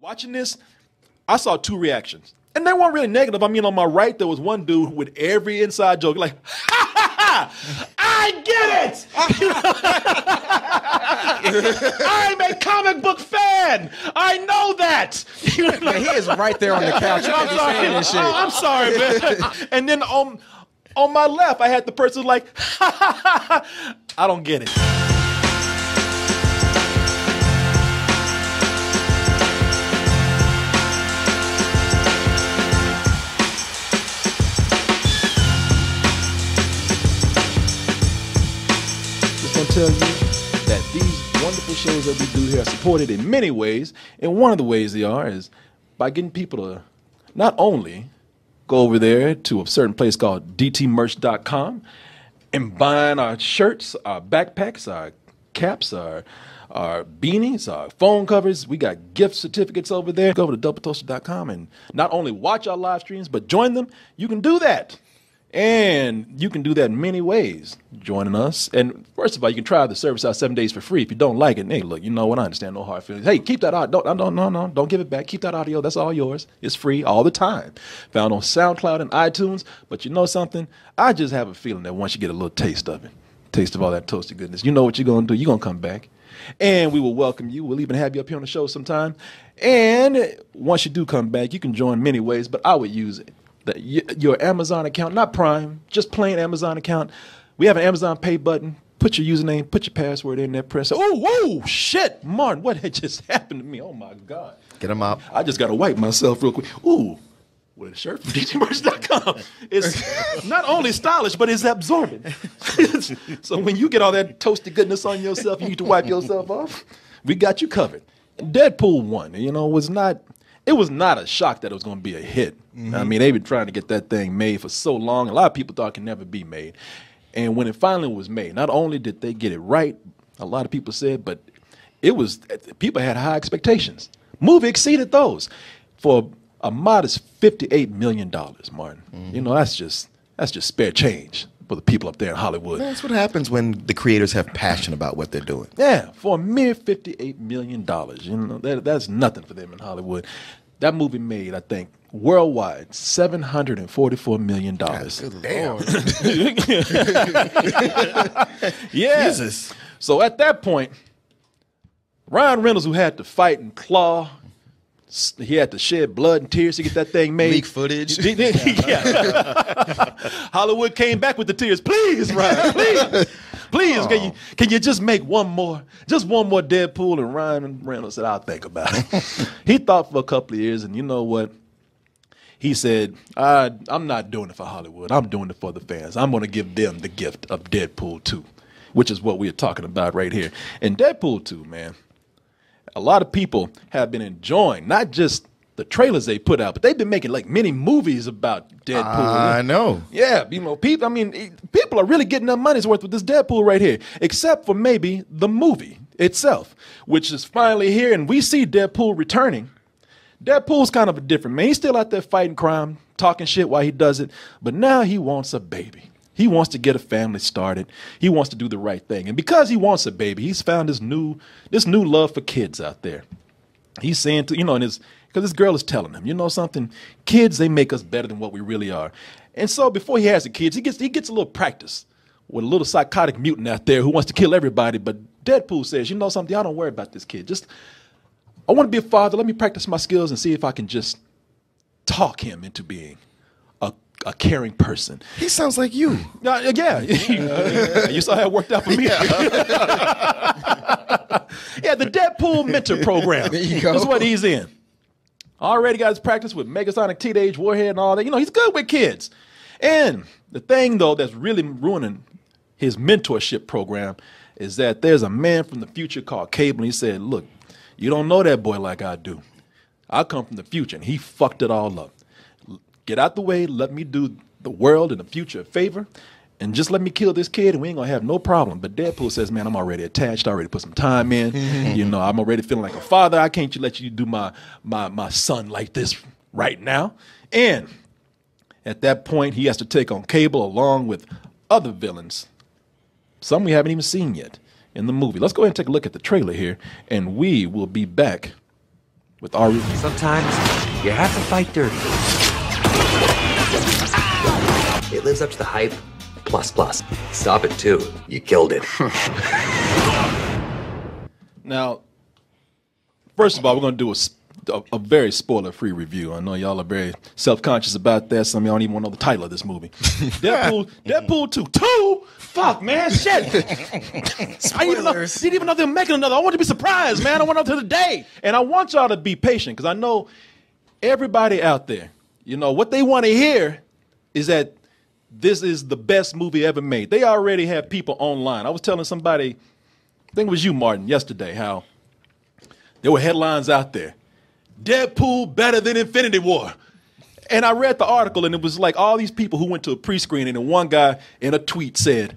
Watching this, I saw two reactions. And they weren't really negative. I mean, on my right, there was one dude with every inside joke, like, ha, ha, ha, I get it! I'm a comic book fan! I know that! Man, he is right there on the couch. I'm sorry, man. And then on my left, I had the person like, ha, ha, ha, ha. I don't get it. Tell you that these wonderful shows that we do here are supported in many ways, and one of the ways they are is by getting people to not only go over there to a certain place called dtmerch.com and buying our shirts, our backpacks, our caps, our beanies, our phone covers. We got gift certificates over there. Go over to doubletoaster.com and not only watch our live streams, but join them. You can do that. And you can do that in many ways, joining us. And first of all, you can try the service out 7 days for free. If you don't like it, hey, look, you know what? I understand, no hard feelings. Hey, keep that out. Don't give it back. Keep that audio. That's all yours. It's free all the time. Found on SoundCloud and iTunes. But you know something? I just have a feeling that once you get a little taste of it, taste of all that toasted goodness, you know what you're going to do. You're going to come back. And we will welcome you. We'll even have you up here on the show sometime. And once you do come back, you can join many ways, but I would use it. Your Amazon account, not Prime, just plain Amazon account. We have an Amazon Pay button. Put your username, put your password in there, press. Oh, whoa, shit, Martin, what had just happened to me? Oh, my God. Get them out. I just got to wipe myself real quick. Ooh, with a shirt from dtmerch.com. It's not only stylish, but it's absorbent. So when you get all that toasted goodness on yourself, you need to wipe yourself off. We got you covered. Deadpool 1, it was not a shock that it was going to be a hit. Mm-hmm. I mean, they've been trying to get that thing made for so long. A lot of people thought it could never be made. And when it finally was made, not only did they get it right, a lot of people said, but people had high expectations. Movie exceeded those for a modest $58 million, Martin. Mm-hmm. That's just spare change for the people up there in Hollywood. That's what happens when the creators have passion about what they're doing. Yeah, for a mere $58 million. That's nothing for them in Hollywood. That movie made, I think, worldwide, $744 million. Damn. Yeah. Jesus. So at that point, Ryan Reynolds, who had to fight and claw, he had to shed blood and tears to get that thing made. Leak footage. Yeah. Hollywood came back with the tears. Please, Ryan, please. Please, oh. can you just make one more Deadpool? And Ryan Reynolds said, I'll think about it. He thought for a couple of years, and you know what? He said, I'm not doing it for Hollywood. I'm doing it for the fans. I'm going to give them the gift of Deadpool 2, which is what we're talking about right here. And Deadpool 2, man, a lot of people have been enjoying not just the trailers they put out, but they've been making like mini movies about Deadpool. I know. Yeah, people are really getting their money's worth with this Deadpool right here, except for maybe the movie itself, which is finally here, and we see Deadpool returning. Deadpool's kind of a different man. He's still out there fighting crime, talking shit while he does it, but now he wants a baby. He wants to get a family started. He wants to do the right thing. And because he wants a baby, he's found this new love for kids out there. He's saying because this girl is telling him, you know something, kids, they make us better than what we really are. And so before he has the kids, he gets a little practice with a little psychotic mutant out there who wants to kill everybody. But Deadpool says, you know something, I don't worry about this kid. I want to be a father. Let me practice my skills and see if I can just talk him into being a caring person. He sounds like you. Yeah. You saw how it worked out for me. Yeah, the Deadpool Mentor Program. There you go. That's what he's in. Already got his practice with Megasonic Teenage Warhead and all that. He's good with kids. And the thing, though, that's really ruining his mentorship program is that there's a man from the future called Cable, and he said, look, you don't know that boy like I do. I come from the future, and he fucked it all up. Get out the way, let me do the world and the future a favor, and just let me kill this kid, and we ain't going to have no problem. But Deadpool says, man, I'm already attached. I already put some time in. I'm already feeling like a father. I can't let you do my son like this right now. And at that point, he has to take on Cable along with other villains, some we haven't even seen yet in the movie. Let's go ahead and take a look at the trailer here, and we will be back with our review. Sometimes you have to fight dirty. It lives up to the hype, plus. Stop it too. You killed it. Now, first of all, we're going to do a very spoiler-free review. I know y'all are very self-conscious about that. Some of y'all don't even want to know the title of this movie. Deadpool 2. 2? Fuck, man, shit. I didn't even know they were making another. I want to be surprised, man. I want to know today. And I want y'all to be patient because I know everybody out there, you know, what they want to hear is that this is the best movie ever made. They already have people online. I was telling somebody, I think it was you, Martin, yesterday, how there were headlines out there. Deadpool better than Infinity War. And I read the article, and it was like all these people who went to a pre-screening, and one guy in a tweet said,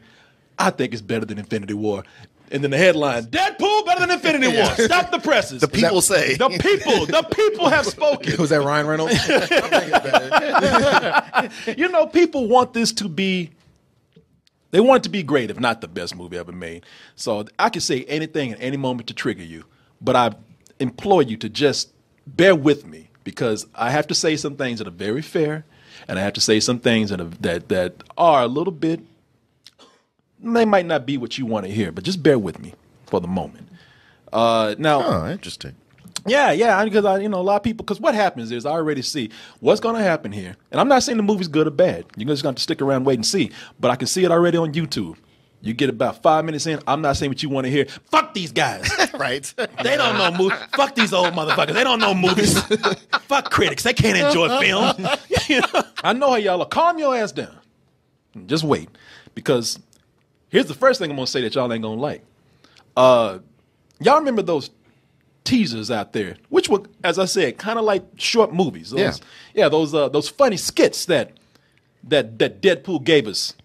I think it's better than Infinity War. And then the headline, Deadpool better than Infinity War. Stop the presses. The people say. The people have spoken. Was that Ryan Reynolds? I think it's better. You know, people want this to be, they want it to be great, if not the best movie ever made. So I can say anything at any moment to trigger you, but I implore you to just bear with me because I have to say some things that are very fair, and I have to say some things that are a little bit, they might not be what you want to hear, but just bear with me for the moment. Now, interesting. Yeah, because a lot of people, because what happens is I already see what's going to happen here, and I'm not saying the movie's good or bad. You're just going to have to stick around and wait and see, but I can see it already on YouTube. You get about 5 minutes in, I'm not saying what you want to hear. Fuck these guys. Right. They don't know movies. Fuck these old motherfuckers. They don't know movies. Fuck critics. They can't enjoy film. I know how y'all are. Calm your ass down. Just wait. Because here's the first thing I'm going to say that y'all ain't going to like. Y'all remember those teasers out there, which were, as I said, kind of like short movies. Those funny skits that Deadpool gave us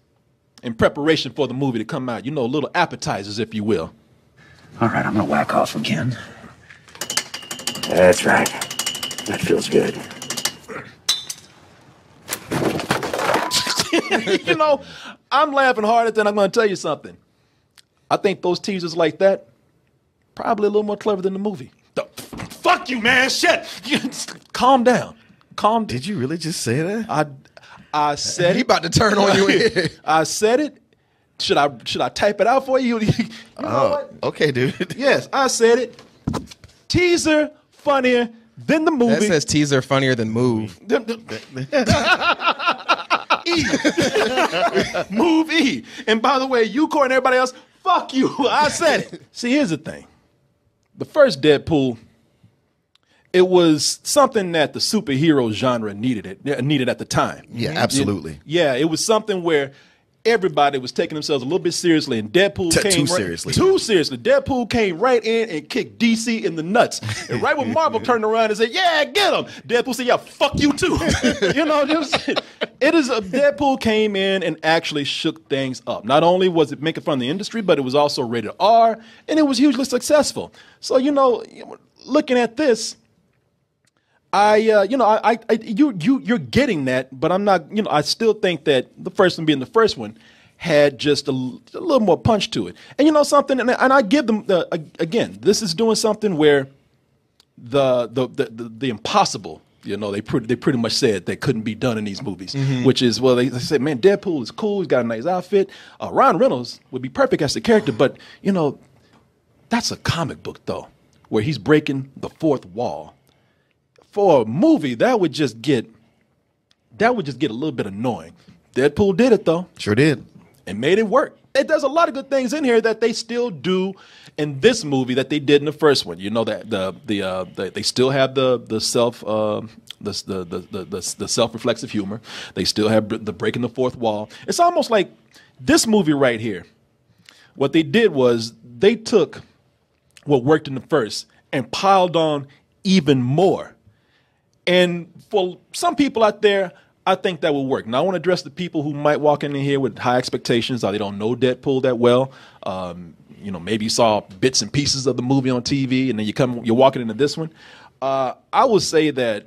in preparation for the movie to come out. You know, little appetizers, if you will. All right, I'm gonna whack off again. That's right. That feels good. You know, I'm laughing hard at that. I'm going to tell you something. I think those teasers like that probably a little more clever than the movie. Fuck you, man. Shit. Calm down. Did you really just say that? I said it. He about to turn on you. I said it. Should I type it out for you? You know what? Okay, dude. Yes, I said it. Teaser funnier than the movie. That says teaser funnier than move. Move E. And by the way, you, Corey, and everybody else, fuck you. I said it. See, here's the thing. The first Deadpool, it was something that the superhero genre needed at the time. Yeah, absolutely. It was something where everybody was taking themselves a little bit seriously, and Deadpool came too seriously. Deadpool came right in and kicked DC in the nuts. And right when Marvel turned around and said, "Yeah, get him," Deadpool said, "Yeah, fuck you too." Deadpool came in and actually shook things up. Not only was it making fun of the industry, but it was also rated R, and it was hugely successful. So looking at this, you're getting that, but I'm not, I still think that the first one being the first one had just a little more punch to it. And you know something, and I give them, again, this is doing something where the impossible, they pretty much said that couldn't be done in these movies, which is, well, they said, man, Deadpool is cool, he's got a nice outfit. Ryan Reynolds would be perfect as the character, but, that's a comic book, though, where he's breaking the fourth wall. For a movie, that would just get a little bit annoying. Deadpool did it though. Sure did. And made it work. It does a lot of good things in here that they still do in this movie that they did in the first one. You know that they still have the self-reflexive humor. They still have the breaking the fourth wall. It's almost like this movie right here. What they did was they took what worked in the first and piled on even more. And for some people out there, I think that will work. Now, I want to address the people who might walk in here with high expectations, or they don't know Deadpool that well. Maybe you saw bits and pieces of the movie on TV, and then you're walking into this one. I would say that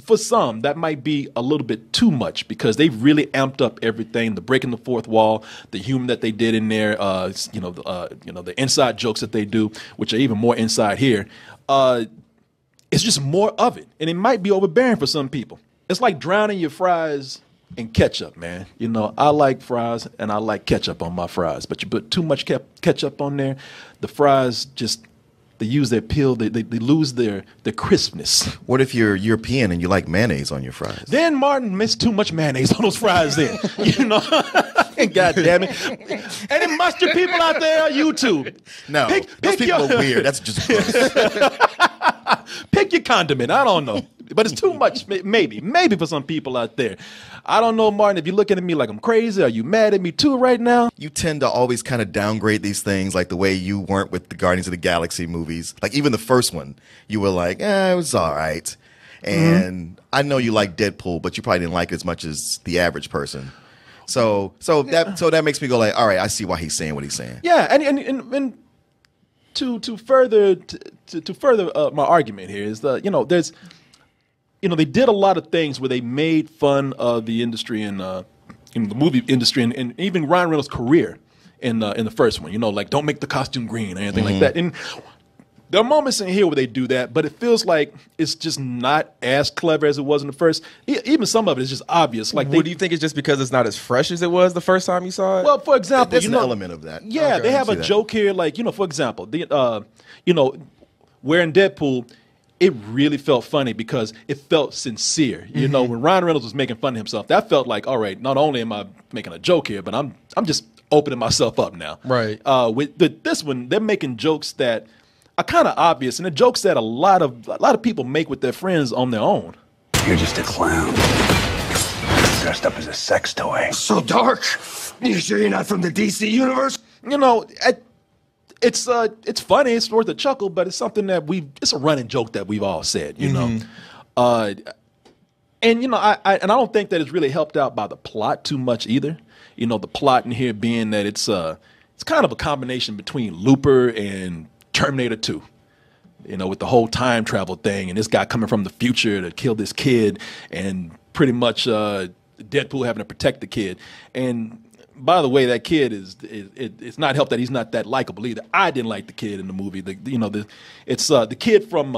for some, that might be a little bit too much because they've really amped up everything, the breaking the fourth wall, the humor that they did in there, the inside jokes that they do, which are even more inside here. it's just more of it, and it might be overbearing for some people. It's like drowning your fries in ketchup, man. You know, I like fries and I like ketchup on my fries, but you put too much ketchup on there, the fries just, they use their peel, they lose their crispness. What if you're European and you like mayonnaise on your fries? Then Martin missed too much mayonnaise on those fries then. You know? God damn it. Any mustard people out there, you too. No, those people are weird. That's just gross. Pick your condiment. I don't know. But it's too much, maybe for some people out there. I don't know, Martin, if you're looking at me like I'm crazy, are you mad at me too right now? You tend to always kind of downgrade these things, like the way you weren't with the Guardians of the Galaxy movies. Like even the first one, you were like, it was all right. And I know you like Deadpool, but you probably didn't like it as much as the average person. So that makes me go like, all right, I see why he's saying what he's saying. Yeah, and to further my argument here is that, you know, there's, you know, they did a lot of things where they made fun of the industry and in the movie industry and even Ryan Reynolds' career in the first one. You know, like don't make the costume green or anything like that. And there are moments in here where they do that, but it feels like it's just not as clever as it was in the first. Even some of it is just obvious. Like, do you think it's just because it's not as fresh as it was the first time you saw it? Well, for example, there's an element of that. Yeah, they have a joke here, like, you know, for example, you know, where in Deadpool, it really felt funny because it felt sincere. You know, when Ryan Reynolds was making fun of himself, that felt like, all right, not only am I making a joke here, but I'm just opening myself up now. Right. With this one, they're making jokes that are kind of obvious, and the jokes that a lot of people make with their friends on their own. You're just a clown, dressed up as a sex toy. So dark. You sure you're not from the DC universe? You know, it's funny, it's worth a chuckle, but it's something that it's a running joke that we've all said, you know. And you know, I don't think that it's really helped out by the plot too much either. You know, the plot in here being that it's kind of a combination between Looper and Terminator 2, you know, with the whole time travel thing and this guy coming from the future to kill this kid and pretty much Deadpool having to protect the kid. And by the way, that kid it's not helped that he's not that likable either. I didn't like the kid in the movie. It's the kid from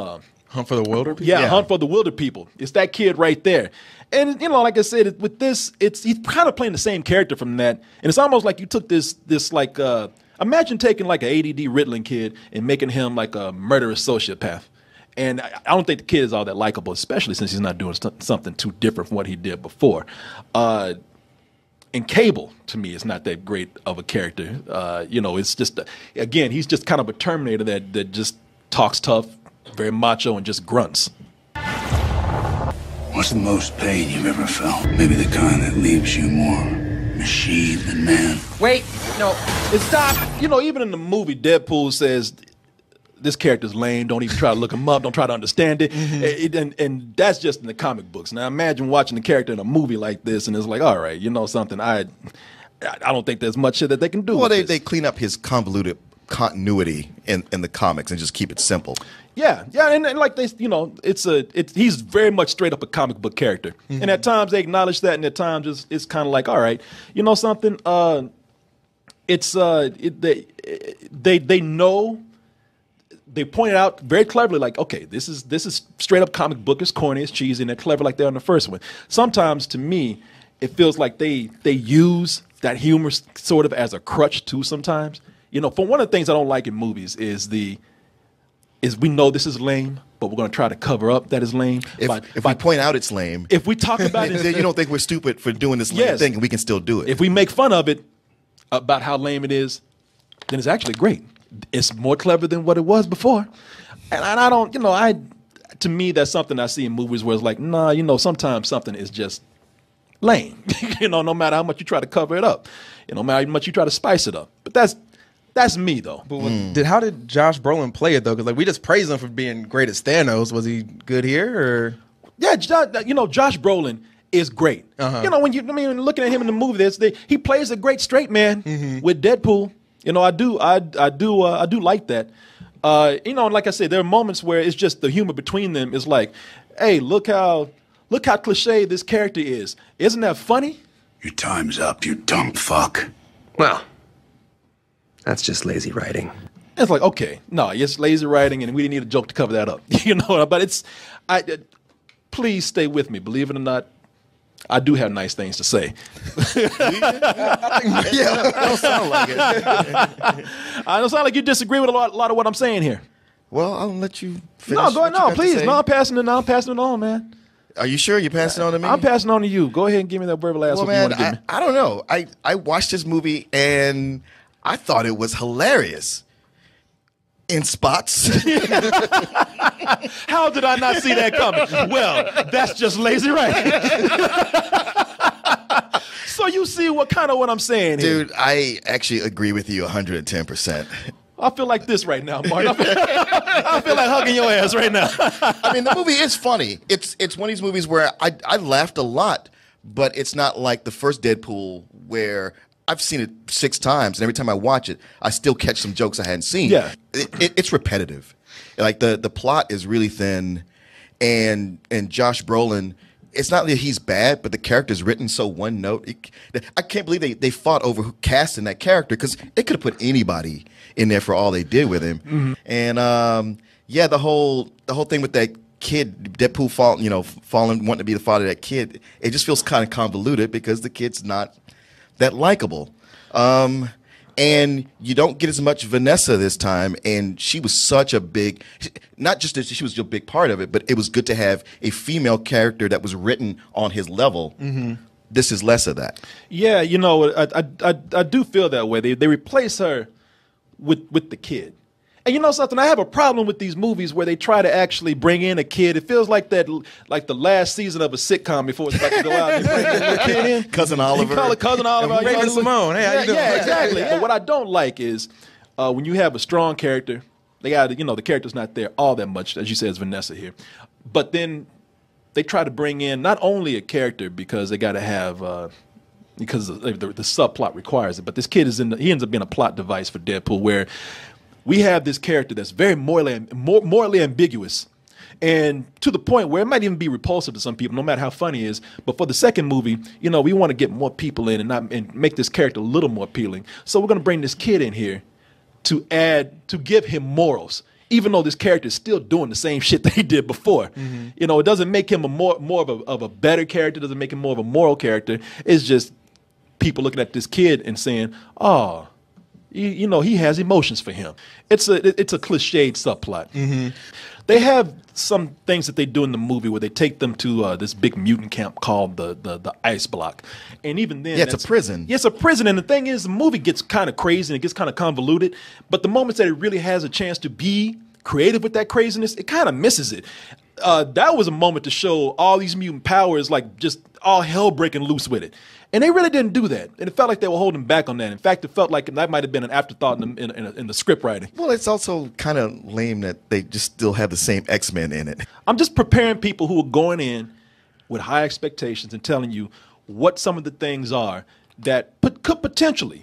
Hunt for the Wilder People? Yeah, Hunt for the Wilder People. It's that kid right there. And, you know, like I said, with this, he's kind of playing the same character from that. And it's almost like you took this like, imagine taking like an ADD Ritalin kid and making him like a murderous sociopath. And I don't think the kid is all that likable, especially since he's not doing something too different from what he did before. And Cable, to me, is not that great of a character. You know, it's just, again, he's just kind of a Terminator that just talks tough, very macho, and just grunts. What's the most pain you've ever felt? Maybe the kind that leaves you more machine than man. Wait, no. It's not, you know, even in the movie, Deadpool says, this character's lame, don't even try to look him up, don't try to understand it. And that's just in the comic books. Now imagine watching the character in a movie like this and it's like, all right, you know something, I don't think there's much shit that they can do. Well, they clean up his convoluted continuity in the comics and just keep it simple. Yeah, and like they, you know, he's very much straight up a comic book character, and at times they acknowledge that, and at times it's kind of like, all right, you know something, they know, they pointed out very cleverly, like, okay, this is straight up comic book, it's corny, it's cheesy, and they're clever like they're on the first one. Sometimes to me, it feels like they use that humor sort of as a crutch too. Sometimes, you know, for one of the things I don't like in movies is we know this is lame, but we're going to try to cover up that it's lame. If we point out it's lame, if we talk about it, then you don't think we're stupid for doing this lame thing, and we can still do it. If we make fun of it about how lame it is, then it's actually great. It's more clever than what it was before. And I don't, you know, to me, that's something I see in movies where it's like, nah, you know, sometimes something is just lame. You know, no matter how much you try to cover it up, you know, no matter how much you try to spice it up. But that's me, though. But how did Josh Brolin play it, though? Because like we just praised him for being great as Thanos. Was he good here, or? Yeah, you know, Josh Brolin is great. You know, when looking at him in the movie, he plays a great straight man with Deadpool. You know, I do like that. You know, like I said, there are moments where it's just the humor between them is like, hey, look how cliche this character is. Isn't that funny? Your time's up, you dumb fuck. Well, that's just lazy writing. It's like, okay, no, it's lazy writing, and we didn't need a joke to cover that up. You know, but please stay with me. Believe it or not, I do have nice things to say. Yeah, don't sound like it. I don't sound like you disagree with a lot of what I'm saying here. Well, I'll let you finish. No, go ahead. what you No, got to please. say. No, I'm passing it on, man. Are you sure you're passing it on to me? I'm passing on to you. Go ahead and give me that verbal ass. Well, you man, want to give me. I don't know. I watched this movie and I thought it was hilarious in spots. How did I not see that coming? Well, that's just lazy writing. So you see what I'm saying here. Dude, I actually agree with you 110%. I feel like this right now, Martin. I feel like hugging your ass right now. I mean, the movie is funny. It's one of these movies where I laughed a lot, but it's not like the first Deadpool where I've seen it 6 times, and every time I watch it, I still catch some jokes I hadn't seen. Yeah. It's repetitive. Like the plot is really thin, and Josh Brolin, it's not that he's bad, but the character's written so one note. I can't believe they fought over casting that character, because they could have put anybody in there for all they did with him. Mm-hmm. And yeah, the whole thing with that kid, Deadpool falling, wanting to be the father of that kid, it just feels kind of convoluted because the kid's not that likable. And you don't get as much Vanessa this time, and she was such a big, not just that she was a big part of it, but it was good to have a female character that was written on his level. Mm-hmm. This is less of that. Yeah, you know, I do feel that way. They replace her with the kid. And you know something? I have a problem with these movies where they try to actually bring in a kid. It feels like like the last season of a sitcom before it's about to go out and bring a kid in. Cousin Oliver. Cousin Oliver. Raven Simone. Hey, how you doing? Yeah, exactly. But what I don't like is when you have a strong character, they got the character's not there all that much, as you said, as Vanessa here. But then they try to bring in not only a character because they got to have because the subplot requires it, but this kid he ends up being a plot device for Deadpool, where we have this character that's very morally ambiguous, and to the point where it might even be repulsive to some people, no matter how funny he is. But for the second movie, we want to get more people in and make this character a little more appealing. So we're going to bring this kid in here to give him morals, even though this character is still doing the same shit that he did before. Mm-hmm. It doesn't make him more of a better character, doesn't make him more of a moral character. It's just people looking at this kid and saying, oh, he has emotions for him. It's a cliched subplot. Mm-hmm. They have some things that they do in the movie where they take them to this big mutant camp called the Ice Block, and even then, it's a prison. Yeah, it's a prison. And the thing is, the movie gets kind of crazy and it gets kind of convoluted. But the moments that it really has a chance to be creative with that craziness, it kind of misses it. That was a moment to show all these mutant powers, like just all hell breaking loose with it. And they really didn't do that. And it felt like they were holding back on that. In fact, it felt like that might have been an afterthought in the script writing. Well, it's also kind of lame that they just still have the same X-Men in it. I'm just preparing people who are going in with high expectations and telling you what some of the things are that could potentially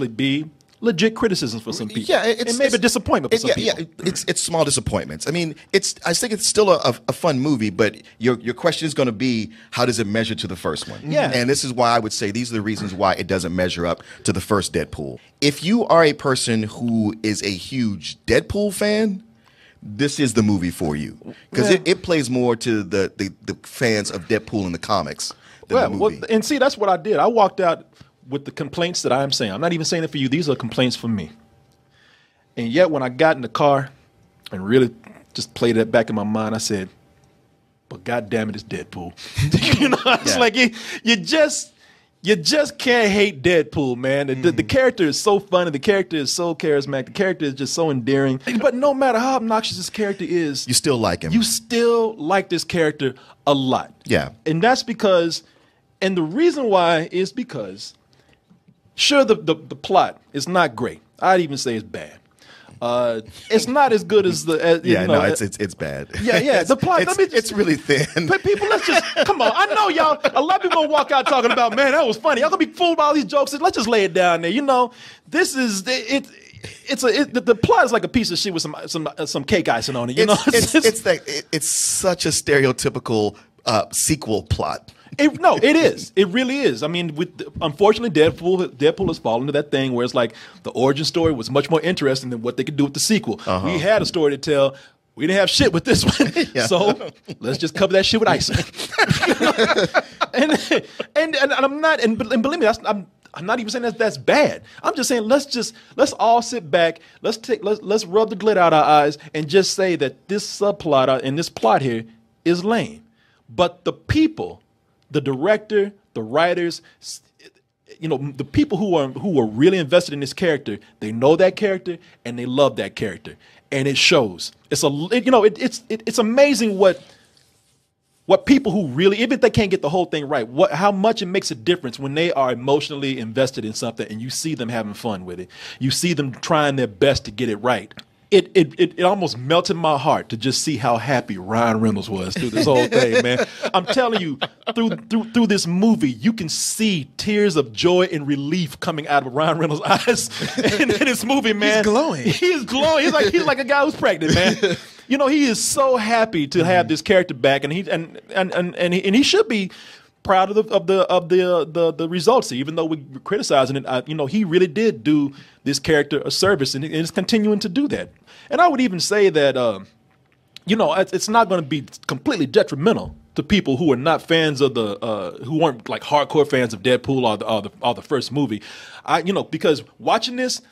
be legit criticisms for some people. Yeah, and maybe a disappointment for some people. Yeah, it's small disappointments. I mean, I think it's still a fun movie, but your question is going to be, how does it measure to the first one? Yeah. And this is why I would say these are the reasons why it doesn't measure up to the first Deadpool. If you are a person who is a huge Deadpool fan, this is the movie for you, because it plays more to the fans of Deadpool in the comics than the movie. And see, that's what I did. I walked out with the complaints that I'm saying. I'm not even saying it for you. These are complaints for me. And yet when I got in the car and really just played that back in my mind, I said, but God damn it, it's Deadpool. It's like you just can't hate Deadpool, man. The character is so funny. The character is so charismatic. The character is just so endearing. But no matter how obnoxious this character is, you still like him. You still like this character a lot. Yeah. And that's because, and the reason why is because, sure, the plot is not great. I'd even say it's bad. It's not as good as it's bad. Yeah. The plot. It's really thin. But people, let's just come on. I know y'all. A lot of people gonna walk out talking about, man, that was funny. Y'all gonna be fooled by all these jokes. Let's just lay it down there. This is it. The plot is like a piece of shit with some cake icing on it. It's such a stereotypical sequel plot. No, it is. It really is. I mean, unfortunately, Deadpool has fallen into that thing where it's like the origin story was much more interesting than what they could do with the sequel. We had a story to tell. We didn't have shit with this one, so let's just cover that shit with ice. and I'm not, and believe me, I'm not even saying that's bad. I'm just saying let's all sit back, let's rub the glitter out our eyes, and just say that this subplot and this plot here is lame. But the people, the director, the writers, the people who are really invested in this character, they know that character and they love that character, and it shows. It's amazing what people who really, even if they can't get the whole thing right, how much it makes a difference when they are emotionally invested in something and you see them having fun with it. You see them trying their best to get it right. It almost melted my heart to just see how happy Ryan Reynolds was through this whole thing, man. I'm telling you, through this movie, you can see tears of joy and relief coming out of Ryan Reynolds' eyes in this movie, man. He's glowing. He is glowing. He's like a guy who's pregnant, man. He is so happy to have this character back, and he should be proud of the results. Even though we're criticizing it, he really did do this character a service, and is continuing to do that. And I would even say that it's not going to be completely detrimental to people who are not fans of who aren't like hardcore fans of Deadpool or the first movie. Because watching this,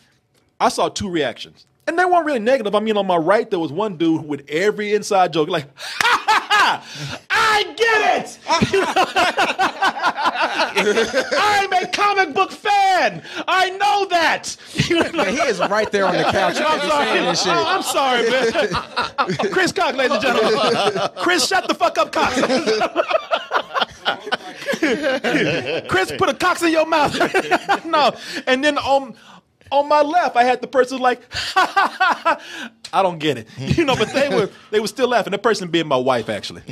I saw two reactions. And they weren't really negative. I mean, on my right, there was one dude with every inside joke, like, ha ha ha, I get it! I'm a comic book fan! I know that! Man, he is right there on the couch. I'm sorry, man. Chris Cox, ladies and gentlemen. Chris, shut the fuck up, Cox. Chris, put a Cox in your mouth. No. And then on my left, I had the person like, I don't get it, but they were still laughing. The person being my wife, actually,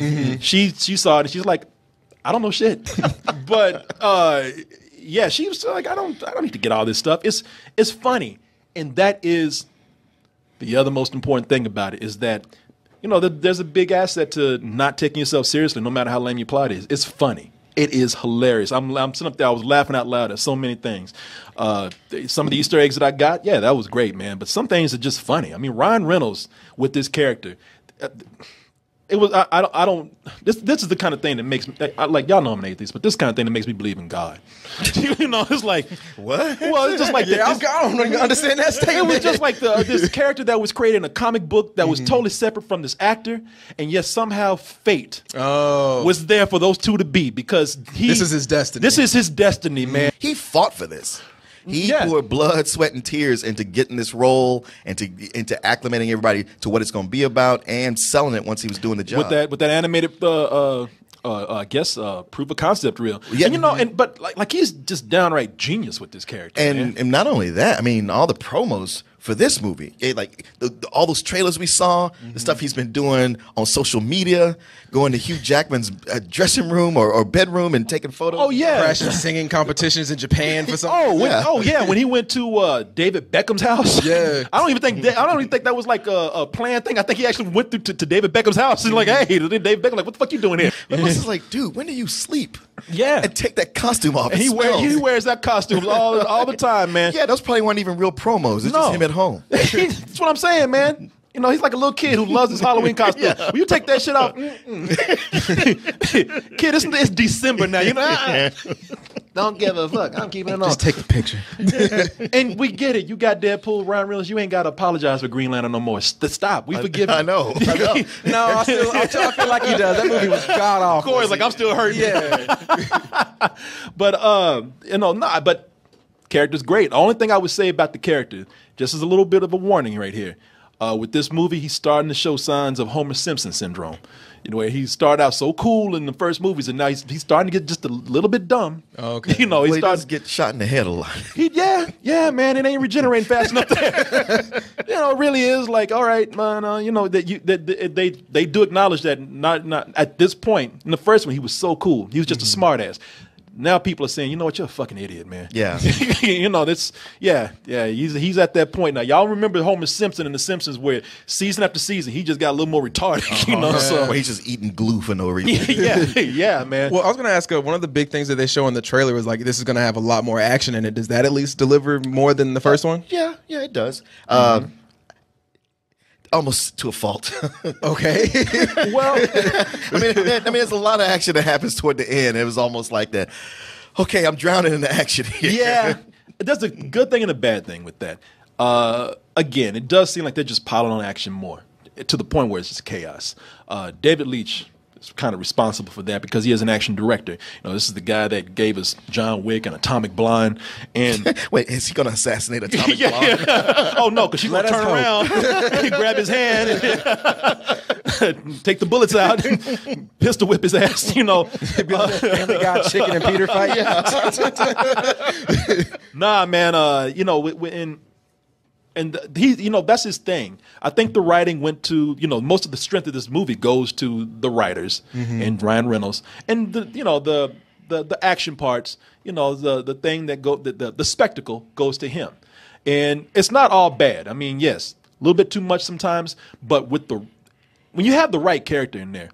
she saw it and she's like, I don't know shit, but yeah, she was like, I don't need to get all this stuff. It's funny, and that is the other most important thing about it is that there's a big asset to not taking yourself seriously, no matter how lame your plot is. It's funny. It is hilarious. I'm sitting up there. I was laughing out loud at so many things. Some of the Easter eggs that I got, yeah, that was great, man. But some things are just funny. I mean, Ryan Reynolds with this character, it was. I don't. This is the kind of thing that makes me like y'all nominate these, but this kind of thing that makes me believe in God. It's like what? Well, it's just like I don't even understand that statement. It was just like this character that was created in a comic book that was totally separate from this actor, and yet somehow fate was there for those two to be because this is his destiny. This is his destiny, man. He fought for this. He poured blood, sweat, and tears into getting this role and into acclimating everybody to what it's going to be about and selling it once he was doing the job. With that animated, I guess, proof of concept reel. Yeah. And but like he's just downright genius with this character. And not only that, I mean, all the promos for this movie, all those trailers we saw, the stuff he's been doing on social media, going to Hugh Jackman's dressing room or bedroom and taking photos. Oh yeah, crashing singing competitions in Japan for something. When he went to David Beckham's house. Yeah, I don't even think that was like a planned thing. I think he actually went to David Beckham's house and like, hey, David Beckham, like, what the fuck you doing here? It was like, dude, when do you sleep? Yeah, and take that costume off. And he wears that costume all the time, man. Yeah, those probably weren't even real promos. It's just him at home. That's what I'm saying, man. He's like a little kid who loves his Halloween costume. Yeah. Will you take that shit off? Kid, it's December now. Don't give a fuck. I'm keeping it on. Just take the picture. And we get it. You got Deadpool, Ryan Reynolds. You ain't got to apologize for Green Lantern no more. Stop. We forgive you. I know. No, I feel like he does. That movie was god awful. Corey's like, I'm still hurting. Yeah. But, but character's great. The only thing I would say about the character, just as a little bit of a warning right here, with this movie, he's starting to show signs of Homer Simpson syndrome. Where he started out so cool in the first movies, and now he's starting to get just a little bit dumb. Okay. He starts to get shot in the head a lot. Yeah, man, it ain't regenerating fast enough there. It really is like, all right, man, they do acknowledge that not at this point in the first one he was so cool, he was just a smart ass. now people are saying, you know what, you're a fucking idiot, man. Yeah. You know, that's he's at that point now. Y'all remember Homer Simpson in The Simpsons where season after season he just got a little more retarded. You know, so Where he's just eating glue for no reason. yeah, man. Well, I was going to ask, one of the big things that they show in the trailer was like, this is going to have a lot more action in it. Does that at least deliver more than the first one? Yeah, it does. Almost to a fault. Okay. Well, I mean, there's a lot of action that happens toward the end. It was almost like that. Okay, I'm drowning in the action here. yeah, there's a good thing and a bad thing with that. Again, it does seem like they're just piling on action more to the point where it's just chaos. David Leitch is kind of responsible for that because he is an action director. You know, this is the guy that gave us John Wick and Atomic Blonde. And Wait, is he going to assassinate Atomic Blonde? oh no, because she's gonna turn around, grab his hand, and take the bullets out, and pistol whip his ass. You know, Family Guy chicken and Peter fight. nah, man. You know, and he, you know, that's his thing. I think the writing went to, you know, most of the strength of this movie goes to the writers and Ryan Reynolds, and the action parts. You know, the thing that the spectacle goes to him, and it's not all bad. I mean, yes, a little bit too much sometimes, but when you have the right character in there,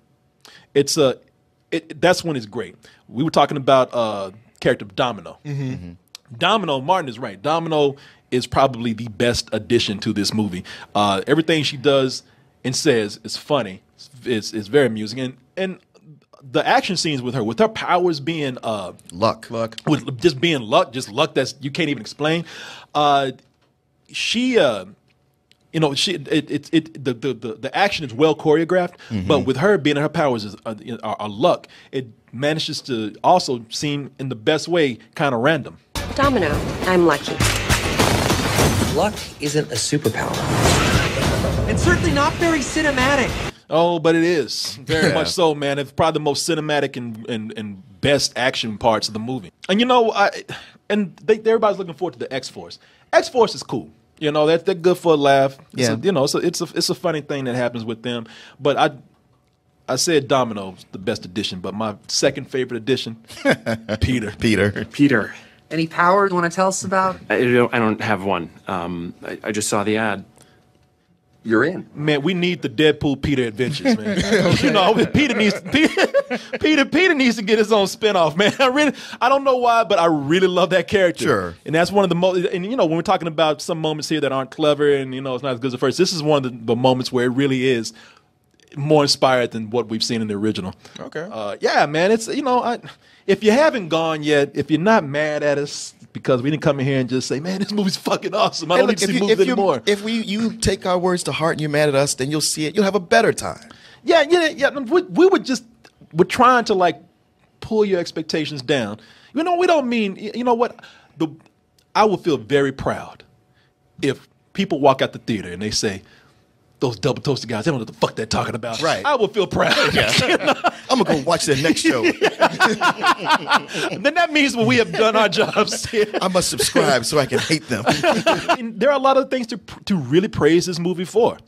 that's when it's great. We were talking about character Domino. Domino, Martin is right. Domino is probably the best addition to this movie. Everything she does and says is funny. It's very amusing. And the action scenes with her powers being Luck. with just being luck, just luck that's you can't even explain. The action is well choreographed, but with her being her powers are luck, it manages to also seem in the best way kind of random. Domino, I'm lucky. Luck isn't a superpower. And certainly not very cinematic. Oh, but it is very much so, man. It's probably the most cinematic and best action parts of the movie. And you know, everybody's looking forward to the X-Force. X-Force is cool. You know, they're good for a laugh. Yeah. It's a funny thing that happens with them. But I said Domino's the best addition, but my second favorite addition, Peter. Peter. Any powers you want to tell us about? I don't have one. I just saw the ad. You're in. Man, we need the Deadpool Peter adventures, man. You know, Peter needs to get his own spinoff, man. I don't know why, but I really love that character. Sure. And that's one of the most. And you know, when we're talking about some moments here that aren't clever, and you know, it's not as good as the first. This is one of the moments where it really is more inspired than what we've seen in the original. Okay. Yeah, man. It's if you haven't gone yet, if you're not mad at us because we didn't come in here and just say, man, this movie's fucking awesome. I don't need to see movies anymore. If you take our words to heart and you're mad at us, then you'll see it. You'll have a better time. Yeah. We're trying to like pull your expectations down. You know, we don't mean, you know what? I will feel very proud if people walk out the theater and they say, those double toasted guys, they don't know what the fuck they're talking about. Right. I will feel proud. I'm going to go watch the next show. Then that means we have done our jobs. I must subscribe so I can hate them. There are a lot of things to really praise this movie for.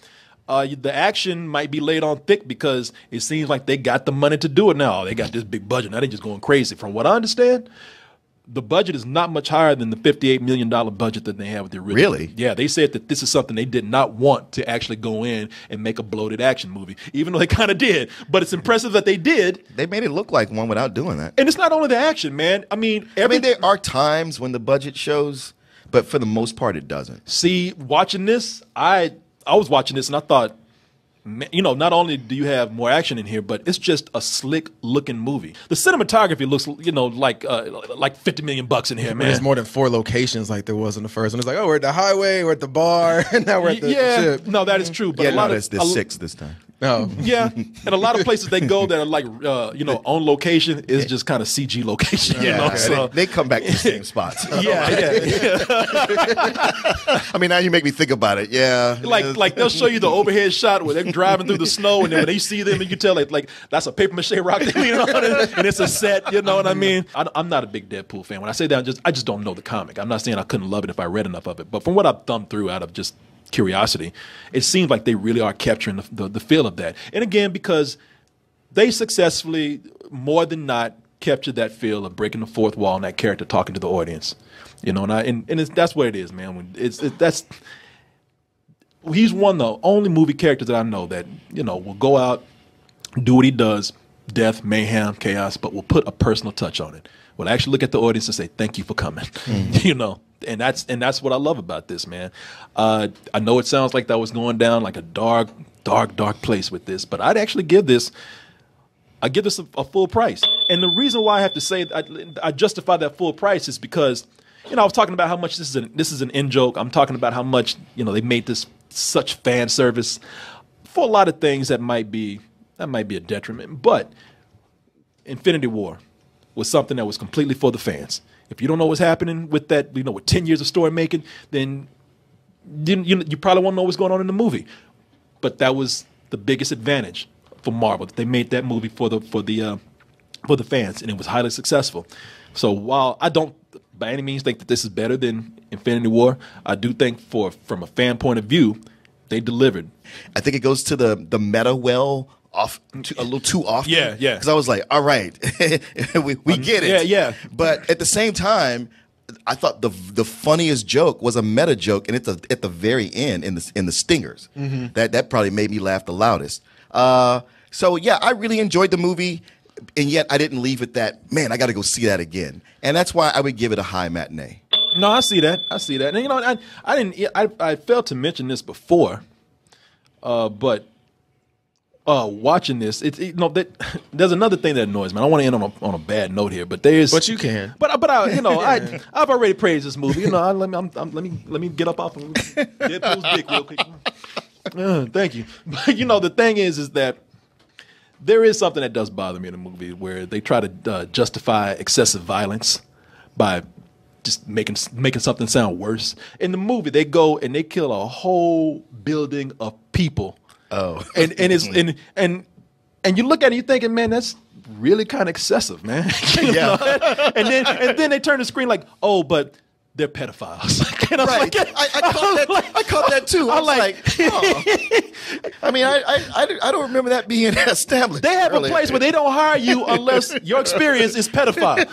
The action might be laid on thick because it seems like they got the money to do it now. They got this big budget. Now they're just going crazy. From what I understand, the budget is not much higher than the $58 million budget that they have with the original. Really? Yeah, they said that this is something they did not want to actually go in and make a bloated action movie, even though they kind of did. But it's impressive that they did. They made it look like one without doing that. And it's not only the action, man. I mean, there are times when the budget shows, but for the most part, it doesn't. See, watching this, I was watching this and I thought, you know, not only do you have more action in here, but it's just a slick looking movie. The cinematography looks, you know, like $50 million in here, man. There's more than 4 locations like there was in the first one. It's like, oh, we're at the highway, we're at the bar, and now we're at the ship. No, that is true. But there's 6 this time. Oh. Yeah, and a lot of places they go that are like, you know, on location is just kind of CG location. Yeah, you know? So, they come back to the same spots. yeah. I mean, now you make me think about it. Yeah, like they'll show you the overhead shot where they're driving through the snow, and then when they see them, you can tell like that's a paper mache rock, you know, and it's a set. You know what I mean? I'm not a big Deadpool fan. When I say that, I just don't know the comic. I'm not saying I couldn't love it if I read enough of it, but from what I've thumbed through out of just curiosity, it seems like they really are capturing the feel of that. And again, because they successfully, more than not, captured that feel of breaking the fourth wall and that character talking to the audience. You know, and that's what it is, man. He's one of the only movie characters that I know that, you know, will go out, do what he does, death, mayhem, chaos, but will put a personal touch on it. Will actually look at the audience and say, "Thank you for coming." You know, and that's what I love about this, man. I know it sounds like that was going down like a dark place with this, but I'd actually give this a full price. And the reason why I have to say I justify that full price is because, you know, I was talking about how much this is an in joke. I'm talking about how much, you know, they made this such fan service for a lot of things that might be a detriment. But Infinity War was something that was completely for the fans. If you don't know what's happening with that, you know, with 10 years of story making, then you probably won't know what's going on in the movie. But that was the biggest advantage for Marvel, that they made that movie for the fans, and it was highly successful. So while I don't by any means think that this is better than Infinity War, I do think from a fan point of view, they delivered. I think it goes to the meta well a little too often. Yeah. Because I was like, all right, we get it. Yeah. But at the same time, I thought the funniest joke was a meta joke, and it's at the very end in the stingers. Mm-hmm. That probably made me laugh the loudest. So yeah, I really enjoyed the movie, and yet I didn't leave it that, man, I got to go see that again. And that's why I would give it a high matinee. No, I see that. And you know, I failed to mention this before, but watching this, there's another thing that annoys me. I don't want to end on a bad note here, but there's. But you can. But you know, I've already praised this movie. You know, let me get up off of Deadpool's dick real quick. Thank you. But you know, the thing is that there is something that does bother me in the movie where they try to justify excessive violence by just making something sound worse. In the movie, they go and they kill a whole building of people. Oh, and you look at it, you're thinking, man, that's really kind of excessive, man. Yeah. and then they turn the screen like, oh, but they're pedophiles. And I was right. like, I caught that too. I was like, oh. I mean, I don't remember that being established. They have earlier. a place where they don't hire you unless your experience is pedophile.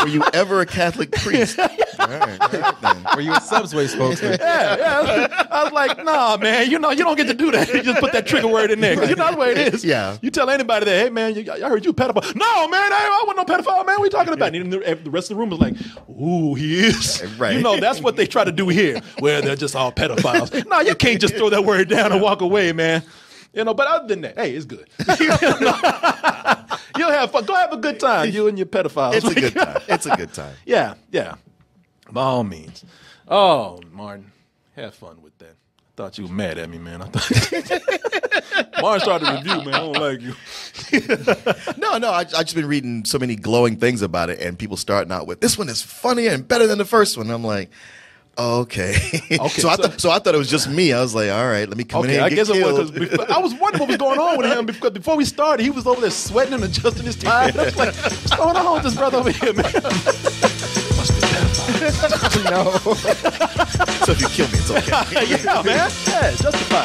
Were you ever a Catholic priest? All right, then. Were you a Subway spokesman? Yeah. I was like, nah, man, you know, you don't get to do that. You just put that trigger word in there. Right. You know the way it is. Yeah. You tell anybody that, hey, man, I heard you a pedophile. No, man, I wasn't no pedophile, man. What are you talking about? And the rest of the room was like, ooh, he is. Right. You know, that's what they try to do here, where they're just all pedophiles. No, you can't just throw that word down and walk away, man. You know, but other than that, hey, it's good. You'll have fun. Go have a good time, you and your pedophiles. It's a good time. It's a good time. Yeah. By all means. Oh, Martin, have fun with that. I thought you were mad at me, man. Martin started to review, man. I don't like you. No, I just been reading so many glowing things about it, and people starting out with, this one is funnier and better than the first one. I'm like, okay. So I thought it was just me. I was like, all right, let me come in here and get killed. It was, because I was wondering what was going on with him, because before we started, he was over there sweating and adjusting his tie. I was like, what's going on with this brother over here, man? Must be pedophile. No. So if you kill me, it's okay. Yeah, man. Yeah, justify